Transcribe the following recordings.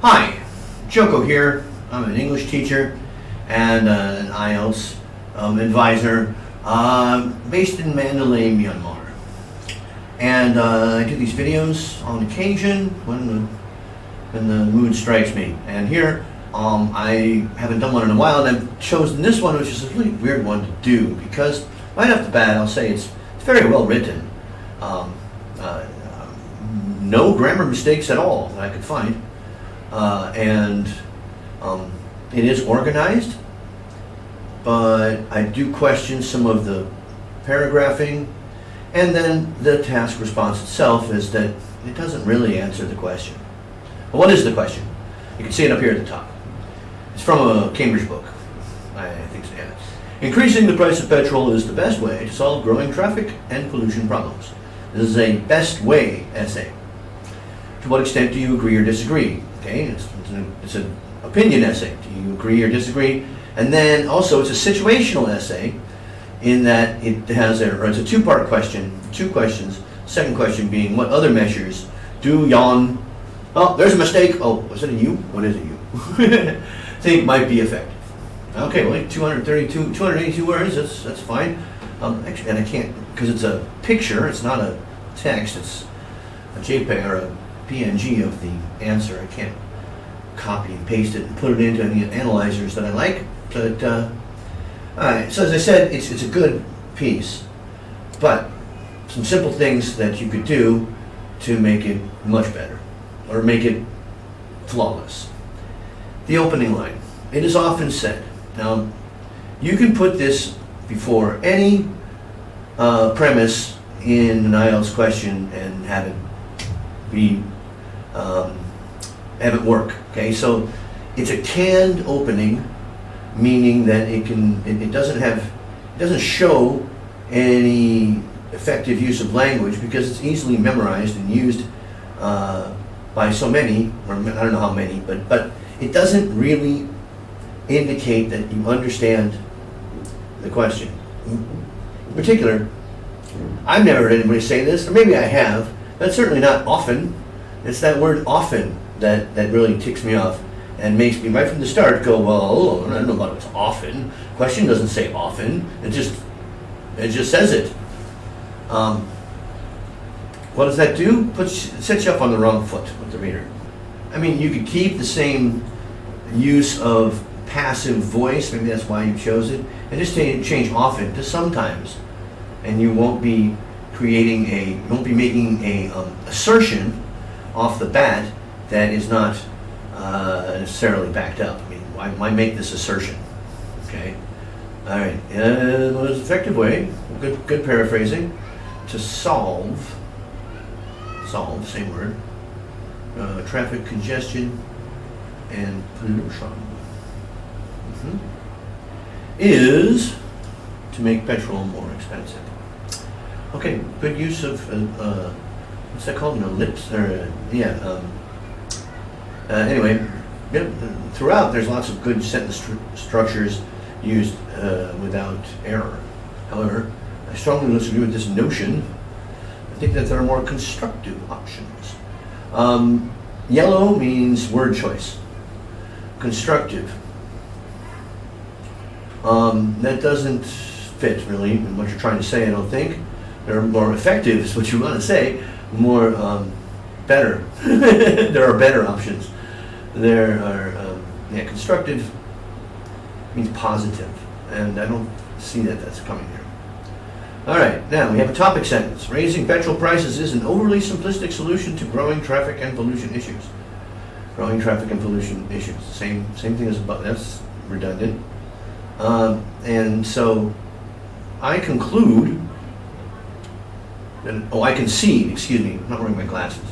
Hi, Joko here. I'm an English teacher and an IELTS advisor based in Mandalay, Myanmar. And I do these videos on occasion when the mood strikes me. And here I haven't done one in a while, and I've chosen this one, which is a really weird one to do because right off the bat I'll say it's very well written. No grammar mistakes at all that I could find. And it is organized, but I do question some of the paragraphing, and then the task response itself is that it doesn't really answer the question. Well, what is the question? You can see it up here at the top. It's from a Cambridge book, I think so, yeah. Increasing the price of petrol is the best way to solve growing traffic and pollution problems. This is a best way essay. To what extent do you agree or disagree? Okay, it's an opinion essay. Do you agree or disagree? And then also it's a situational essay in that it has it's a two-part question, two questions. Second question being, what other measures do yon, oh, there's a mistake. Oh, was it a you? What is a you? Think might be effective. Okay, well, 282 words, that's fine. Actually, and I can't, because it's a picture, it's not a text, it's a JPEG or a PNG of the answer. I can't copy and paste it and put it into any analyzers that I like. But all right. So as I said, it's a good piece, but some simple things that you could do to make it much better or make it flawless. The opening line. It is often said. Now, you can put this before any premise in an IELTS question and have it be have it work. Okay, so it's a canned opening, meaning that it doesn't show any effective use of language because it's easily memorized and used by so many, or I don't know how many, but it doesn't really indicate that you understand the question. In particular, I've never heard anybody say this, or maybe I have, but certainly not often. It's that word often that really ticks me off and makes me right from the start go, well, I don't know about it's often. Question doesn't say often. It just says it. What does that do? It sets you up on the wrong foot with the reader. I mean, you could keep the same use of passive voice, maybe that's why you chose it, and just change often to sometimes, and you won't be making a assertion off the bat that is not necessarily backed up. I mean, why make this assertion? Okay, all right. The most effective way, good paraphrasing, to solve, same word, traffic congestion and pollution is to make petrol more expensive. Okay, good use of what's that called? An ellipse, or anyway, throughout there's lots of good sentence structures used without error. However, I strongly disagree with this notion. I think that there are more constructive options. Yellow means word choice. Constructive. That doesn't fit really in what you're trying to say, I don't think. They're more effective is what you want to say. More better. There are better options. There are constructive means positive, and I don't see that's coming here. All right, now we have a topic sentence. Raising petrol prices is an overly simplistic solution to growing traffic and pollution issues. Growing traffic and pollution issues. Same thing as above. That's redundant. And so I conclude. I concede, excuse me, I'm not wearing my glasses.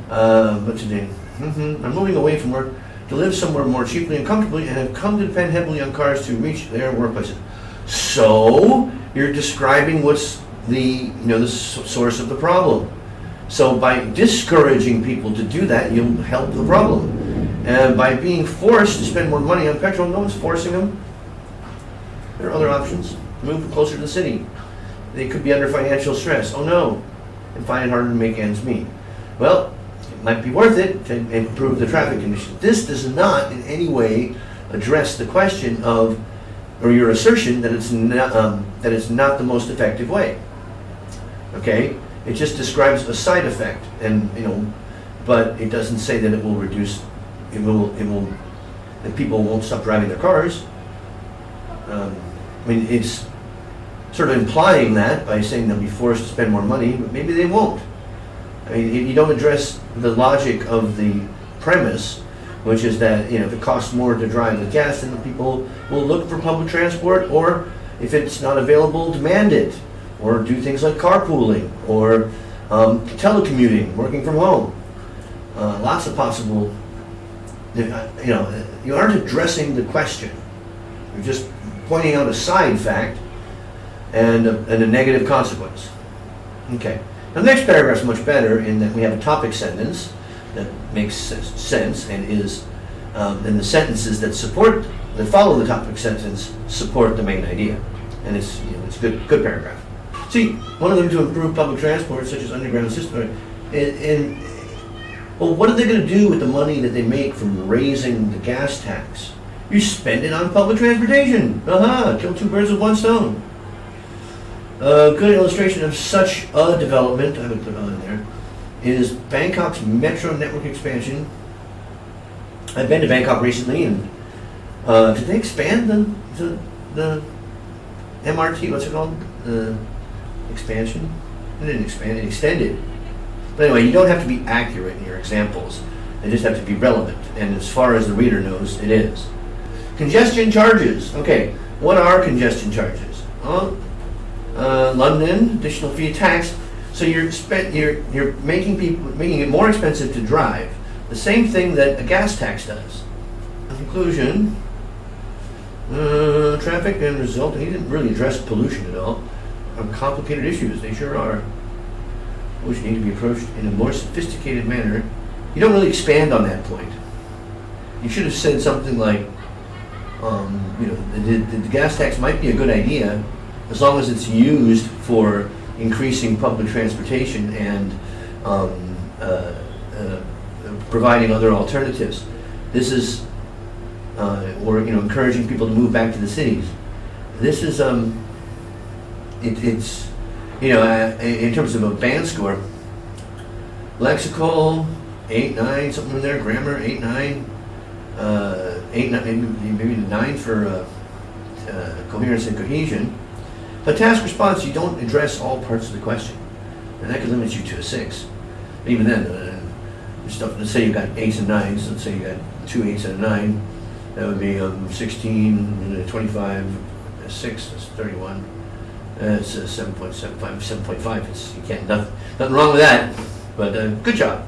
But today, I'm moving away from work to live somewhere more cheaply and comfortably and have come to depend heavily on cars to reach their workplaces. So, you're describing what's the source of the problem. So by discouraging people to do that, you'll help the problem. And by being forced to spend more money on petrol, no one's forcing them. There are other options. Move closer to the city. They could be under financial stress. Oh no, and find it harder to make ends meet. Well, might be worth it to improve the traffic conditions. This does not in any way address the question of, or your assertion that it's not the most effective way. Okay, it just describes a side effect, and but it doesn't say that it will reduce. That people won't stop driving their cars. I mean, it's sort of implying that by saying they'll be forced to spend more money, but maybe they won't. I mean, you don't address the logic of the premise, which is that if it costs more to drive with gas, then people will look for public transport, or if it's not available, demand it, or do things like carpooling, or telecommuting, working from home. Lots of possible. You aren't addressing the question. You're just pointing out a side fact and a negative consequence. Okay. Now, the next paragraph is much better in that we have a topic sentence that makes sense and is, and the sentences that follow the topic sentence support the main idea, and it's a good paragraph. See, one of them to improve public transport, such as underground system, well, what are they going to do with the money that they make from raising the gas tax? You spend it on public transportation. Kill two birds with one stone. A good illustration of such a development, I would put on there, is Bangkok's metro network expansion. I've been to Bangkok recently, and did they expand the MRT? What's it called? Expansion? They didn't expand it, extended. But anyway, you don't have to be accurate in your examples. They just have to be relevant. And as far as the reader knows, it is. Congestion charges. Okay, what are congestion charges? London, additional fee tax. So you're making it more expensive to drive. The same thing that a gas tax does. In conclusion, traffic and result. He didn't really address pollution at all. Complicated issues. They sure are. Which need to be approached in a more sophisticated manner. You don't really expand on that point. You should have said something like, the gas tax might be a good idea as long as it's used for increasing public transportation and providing other alternatives. This is, or encouraging people to move back to the cities. This is, it's. In terms of a band score, lexical 8-9, something in there. Grammar 8-9, 8-9, maybe 9 for coherence and cohesion. But task response, you don't address all parts of the question, and that could limit you to a 6. But even then, stuff. Let's say you got 8s and 9s. Let's say you got 2 8s and a 9. That would be 16, 25, 6. That's 31. It's 7.75, 7.5. You can't, nothing wrong with that. But good job.